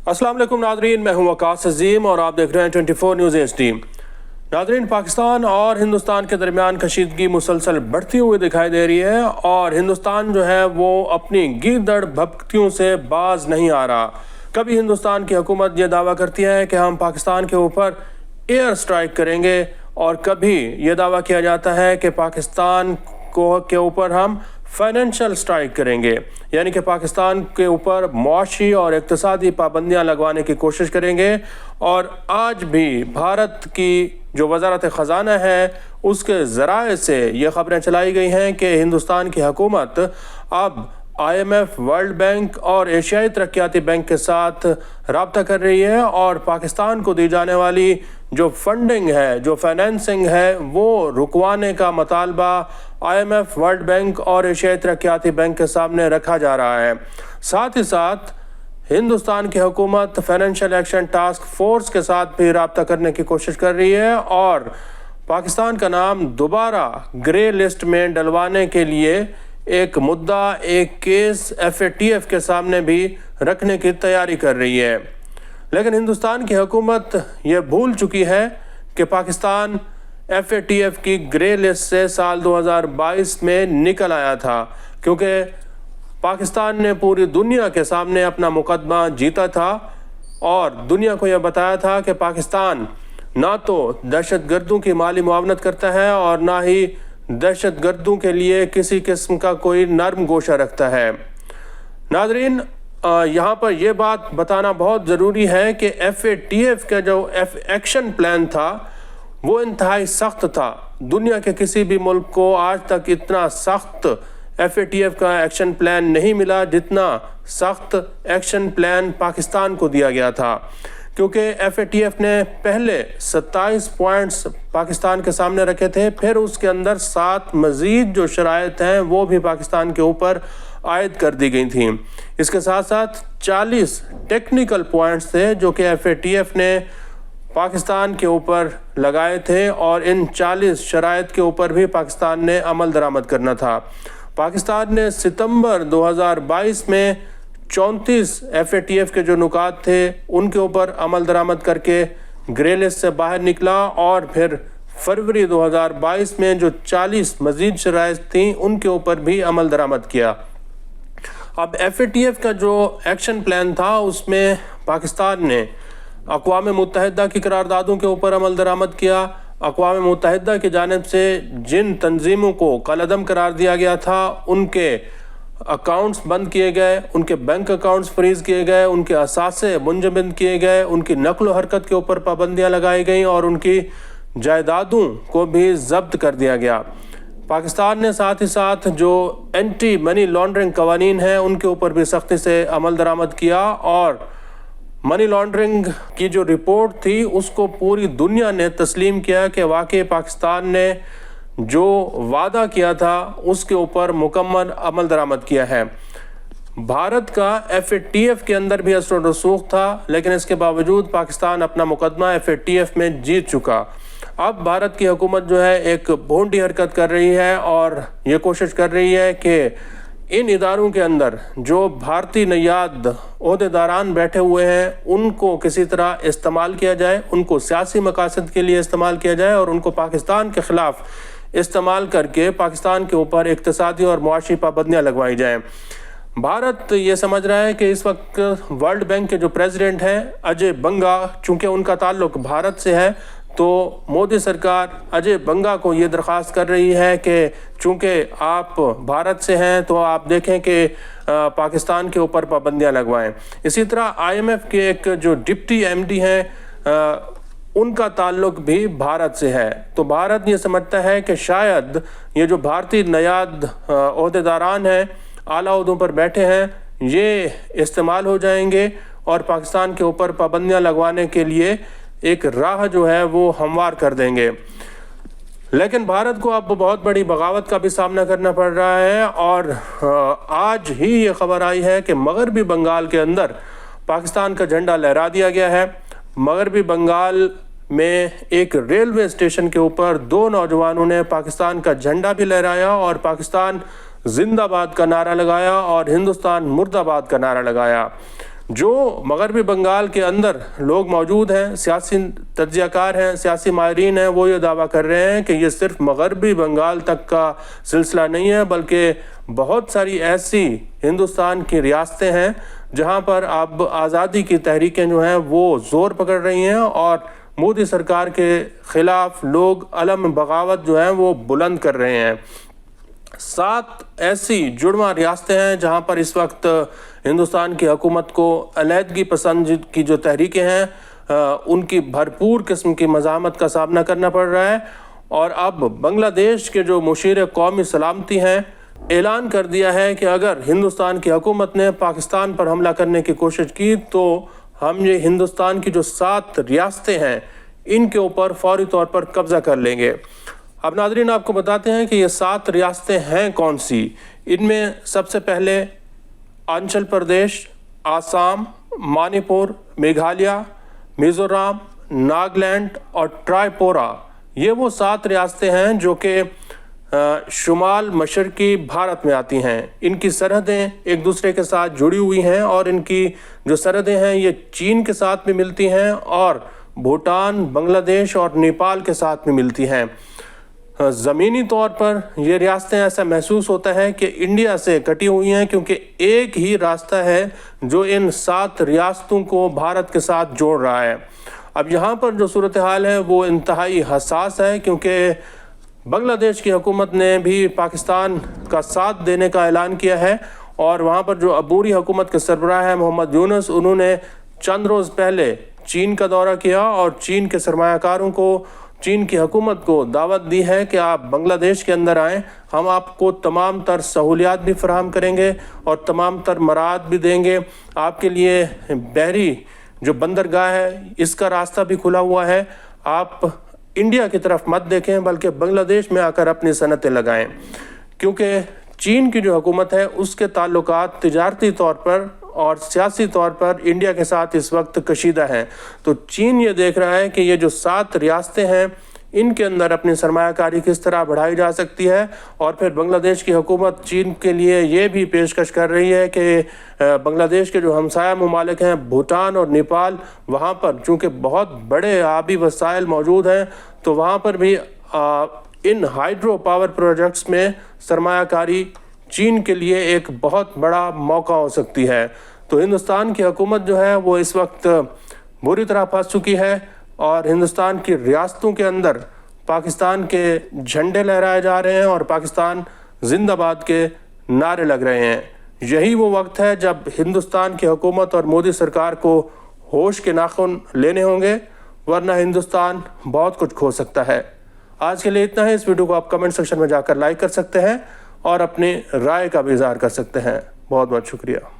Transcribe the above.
अस्सलाम वालेकुम नाजरीन, मैं हूं वकास अजीम और आप देख रहे हैं 24 न्यूज़ HD। नाजरीन, पाकिस्तान और हिंदुस्तान के दरमियान कशीदगी मुसलसल बढ़ती हुई दिखाई दे रही है और हिंदुस्तान जो है वो अपनी गिरदड़ भपकियों से बाज नहीं आ रहा। कभी हिंदुस्तान की हुकूमत ये दावा करती है कि हम पाकिस्तान के ऊपर एयर स्ट्राइक करेंगे और कभी ये दावा किया जाता है कि पाकिस्तान के ऊपर हम फाइनेंशियल स्ट्राइक करेंगे, यानी कि पाकिस्तान के ऊपर मुआशी और इक़्तिसादी पाबंदियां लगवाने की कोशिश करेंगे। और आज भी भारत की जो वज़ारत ख़ज़ाना है उसके ज़राए से ये ख़बरें चलाई गई हैं कि हिंदुस्तान की हुकूमत अब IMF, वर्ल्ड बैंक और एशियाई तरक्याती बैंक के साथ रब्ता कर रही है और पाकिस्तान को दी जाने वाली जो फंडिंग है, जो फाइनेंसिंग है, वो रुकवाने का मुतालबा IMF, वर्ल्ड बैंक और एशियाई तरक्याती बैंक के सामने रखा जा रहा है। साथ ही साथ हिंदुस्तान की हुकूमत फाइनेंशियल एक्शन टास्क फोर्स के साथ भी रब्ता करने की कोशिश कर रही है और पाकिस्तान का नाम दोबारा ग्रे लिस्ट में डलवाने के लिए एक मुद्दा, एक केस FATF के सामने भी रखने की तैयारी कर रही है। लेकिन हिंदुस्तान की हुकूमत ये भूल चुकी है कि पाकिस्तान FATF की ग्रे लिस्ट से साल 2022 में निकल आया था, क्योंकि पाकिस्तान ने पूरी दुनिया के सामने अपना मुकदमा जीता था और दुनिया को यह बताया था कि पाकिस्तान ना तो दहशतगर्दों की माली मुआवनत करता है और ना ही दहशतगर्दों के लिए किसी किस्म का कोई नरम गोशा रखता है। नाजरीन, यहाँ पर यह बात बताना बहुत ज़रूरी है कि FATF का जो एक्शन प्लान था वो इंतहाई सख्त था। दुनिया के किसी भी मुल्क को आज तक इतना सख्त FATF का एक्शन प्लान नहीं मिला जितना सख्त एक्शन प्लान पाकिस्तान को दिया गया था, क्योंकि FATF ने पहले 27 पॉइंट्स पाकिस्तान के सामने रखे थे, फिर उसके अंदर 7 मज़ीद जो शराइत हैं वो भी पाकिस्तान के ऊपर आयद कर दी गई थी। इसके साथ साथ 40 टेक्निकल पॉइंट्स थे जो कि FATF ने पाकिस्तान के ऊपर लगाए थे और इन 40 शराइत के ऊपर भी पाकिस्तान ने अमल दरामद करना था। पाकिस्तान ने सितंबर 2022 में 34 FATF के जो नुकात थे उनके ऊपर अमल दरामद करके ग्रे लिस्ट से बाहर निकला और फिर फरवरी 2022 में जो 40 मज़ीद शराइत थी उनके ऊपर भी अमल दरामद किया। अब FATF का जो एक्शन प्लान था उसमें पाकिस्तान ने अक़वाम मुत्तहिदा की करारदादों के ऊपर अमल दरामद किया। अक़वाम मुत्तहिदा की जानिब से जिन तंजीमों को कलअदम करार दिया गया था उनके अकाउंट्स बंद किए गए, उनके बैंक अकाउंट्स फ्रीज़ किए गए, उनके असासे मुंजमद किए गए, उनकी नक़्ल व हरकत के ऊपर पाबंदियाँ लगाई गईं और उनकी जायदादों को भी ज़ब्त कर दिया गया। पाकिस्तान ने साथ ही साथ जो एंटी मनी लॉन्ड्रिंग कवानीन हैं उनके ऊपर भी सख्ती से अमल दरामद किया और मनी लॉन्ड्रिंग की जो रिपोर्ट थी उसको पूरी दुनिया ने तस्लीम किया कि वाकई पाकिस्तान ने जो वादा किया था उसके ऊपर मुकम्मल अमल दरामद किया है। भारत का FATF के अंदर भी असर रसूख था, लेकिन इसके बावजूद पाकिस्तान अपना मुकदमा FATF में जीत चुका। अब भारत की हुकूमत जो है एक भोंडी हरकत कर रही है और ये कोशिश कर रही है कि इन इदारों के अंदर जो भारतीय नयाद ओहदेदारान बैठे हुए हैं उनको किसी तरह इस्तेमाल किया जाए, उनको सियासी मकासद के लिए इस्तेमाल किया जाए और उनको पाकिस्तान के ख़िलाफ़ इस्तेमाल करके पाकिस्तान के ऊपर इक़्तिसादी और मुआशी पाबंदियाँ लगवाई जाएँ। भारत ये समझ रहा है कि इस वक्त वर्ल्ड बैंक के जो प्रेसिडेंट हैं अजय बंगा, चूँकि उनका ताल्लुक भारत से है, तो मोदी सरकार अजय बंगा को ये दरख्वास्त कर रही है कि चूँकि आप भारत से हैं तो आप देखें कि पाकिस्तान के ऊपर पाबंदियाँ लगवाएं। इसी तरह IMF के एक जो डिप्टी MD हैं उनका ताल्लुक भी भारत से है, तो भारत ये समझता है कि शायद ये जो भारतीय नयाद ओहदेदारान हैं, आला ओहदों पर बैठे हैं, ये इस्तेमाल हो जाएंगे और पाकिस्तान के ऊपर पाबंदियाँ लगवाने के लिए एक राह जो है वो हमवार कर देंगे। लेकिन भारत को अब बहुत बड़ी बगावत का भी सामना करना पड़ रहा है और आज ही ये खबर आई है कि मगरबी बंगाल के अंदर पाकिस्तान का झंडा लहरा दिया गया है। मगरबी बंगाल में एक रेलवे स्टेशन के ऊपर 2 नौजवानों ने पाकिस्तान का झंडा भी लहराया और पाकिस्तान जिंदाबाद का नारा लगाया और हिंदुस्तान मुर्दाबाद का नारा लगाया। جو مغربی بنگال کے اندر لوگ موجود ہیں، سیاسی تجزیہ کار ہیں، سیاسی ماہرین ہیں، وہ یہ دعویٰ کر رہے ہیں کہ یہ صرف مغربی بنگال تک کا سلسلہ نہیں ہے، بلکہ بہت ساری ایسی ہندوستان کی ریاستیں ہیں جہاں پر اب آزادی کی تحریکیں جو ہیں وہ زور پکڑ رہی ہیں اور مودی سرکار کے خلاف لوگ علم بغاوت جو ہیں وہ بلند کر رہے ہیں۔ 7 ایسی جڑواں ریاستیں ہیں جہاں پر اس وقت ہندوستان کی حکومت کو علیحدگی پسند کی جو تحریکیں ہیں ان کی بھرپور قسم کی مزاحمت کا سامنا کرنا پڑ رہا ہے، اور اب بنگلہ دیش کے جو مشیر قومی سلامتی ہیں اعلان کر دیا ہے کہ اگر ہندوستان کی حکومت نے پاکستان پر حملہ کرنے کی کوشش کی تو ہم یہ ہندوستان کی جو 7 ریاستیں ہیں ان کے اوپر فوری طور پر قبضہ کر لیں گے۔ اب ناظرین آپ کو بتاتے ہیں کہ یہ 7 ریاستیں ہیں کون سی۔ ان میں سب سے پہلے اروناچل پردیش، آسام، منی پور، میگھالیہ، میزورام، ناگالینڈ اور تریپورہ، یہ وہ 7 ریاستیں ہیں جو کہ شمال مشرقی بھارت میں آتی ہیں۔ ان کی سرحدیں ایک دوسرے کے ساتھ جڑی ہوئی ہیں، اور ان کی جو سرحدیں ہیں یہ چین کے ساتھ بھی ملتی ہیں اور بھوٹان، بنگلہ دیش اور نیپال کے ساتھ بھی ملتی ہیں۔ زمینی طور پر یہ ریاستیں ایسا محسوس ہوتا ہے کہ انڈیا سے کٹی ہوئی ہیں، کیونکہ ایک ہی راستہ ہے جو ان 7 ریاستوں کو بھارت کے ساتھ جوڑ رہا ہے۔ اب یہاں پر جو صورتحال ہے وہ انتہائی حساس ہے، کیونکہ بنگلہ دیش کی حکومت نے بھی پاکستان کا ساتھ دینے کا اعلان کیا ہے، اور وہاں پر جو عبوری حکومت کے سربراہ ہیں محمد یونس، انہوں نے چند روز پہلے چین کا دورہ کیا اور چین کے سرمایہ کاروں کو، چین کی حکومت کو دعوت دی ہے کہ آپ بنگلہ دیش کے اندر آئیں، ہم آپ کو تمام تر سہولیات بھی فراہم کریں گے اور تمام تر مراعات بھی دیں گے۔ آپ کے لیے بحری جو بندرگاہ ہے اس کا راستہ بھی کھلا ہوا ہے، آپ انڈیا کی طرف مت دیکھیں بلکہ بنگلہ دیش میں آ کر اپنی صنعتیں لگائیں، کیونکہ چین کی جو حکومت ہے اس کے تعلقات تجارتی طور پر اور سیاسی طور پر انڈیا کے ساتھ اس وقت کشیدہ ہیں۔ تو چین یہ دیکھ رہا ہے کہ یہ جو 7 ریاستیں ہیں ان کے اندر اپنی سرمایہ کاری کس طرح بڑھائی جا سکتی ہے، اور پھر بنگلہ دیش کی حکومت چین کے لیے یہ بھی پیشکش کر رہی ہے کہ بنگلہ دیش کے جو ہمسایہ ممالک ہیں بھوٹان اور نیپال، وہاں پر چونکہ بہت بڑے آبی وسائل موجود ہیں تو وہاں پر بھی ان ہائیڈرو پاور پروجیکٹس میں سرمایہ کاری چین کے لیے ایک بہت بڑا موقع ہو سکتی ہے۔ تو ہندوستان کی حکومت جو ہے وہ اس وقت بری طرح پھنس چکی ہے، اور ہندوستان کی ریاستوں کے اندر پاکستان کے جھنڈے لہرائے جا رہے ہیں اور پاکستان زندہ باد کے نعرے لگ رہے ہیں۔ یہی وہ وقت ہے جب ہندوستان کی حکومت اور مودی سرکار کو ہوش کے ناخن لینے ہوں گے، ورنہ ہندوستان بہت کچھ کھو سکتا ہے۔ آج کے لیے اتنا ہے۔ اس ویڈیو کو آپ کمنٹ سیکشن میں جا کر لائک کر سکتے ہیں اور اپنی رائے کا بھی اظہار کر سکتے ہیں۔ بہت بہت شکریہ۔